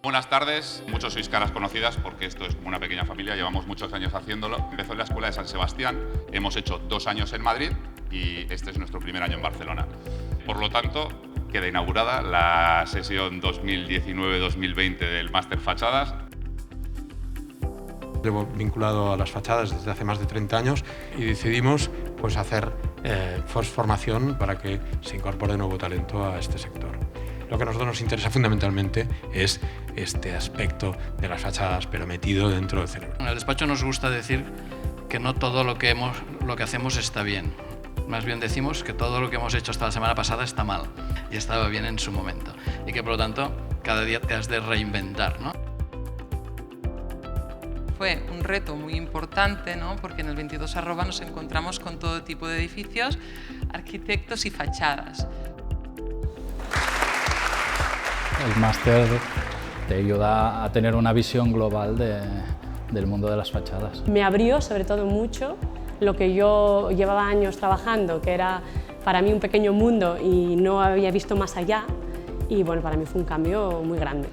Buenas tardes, muchos sois caras conocidas porque esto es como una pequeña familia, llevamos muchos años haciéndolo. Empezó en la Escuela de San Sebastián, hemos hecho 2 años en Madrid y este es nuestro primer año en Barcelona. Por lo tanto, queda inaugurada la sesión 2019-2020 del Máster Fachadas. Llevo vinculado a las fachadas desde hace más de 30 años y decidimos pues, hacer formación para que se incorpore nuevo talento a este sector. Lo que a nosotros nos interesa fundamentalmente es este aspecto de las fachadas, pero metido dentro del cerebro. En el despacho nos gusta decir que no todo lo que hacemos está bien. Más bien decimos que todo lo que hemos hecho hasta la semana pasada está mal y estaba bien en su momento. Y que por lo tanto cada día te has de reinventar, ¿no? Fue un reto muy importante, ¿no? Porque en el 22@ nos encontramos con todo tipo de edificios, arquitectos y fachadas. El máster te ayuda a tener una visión global del mundo de las fachadas. Me abrió sobre todo mucho lo que yo llevaba años trabajando, que era para mí un pequeño mundo y no había visto más allá, y bueno, para mí fue un cambio muy grande.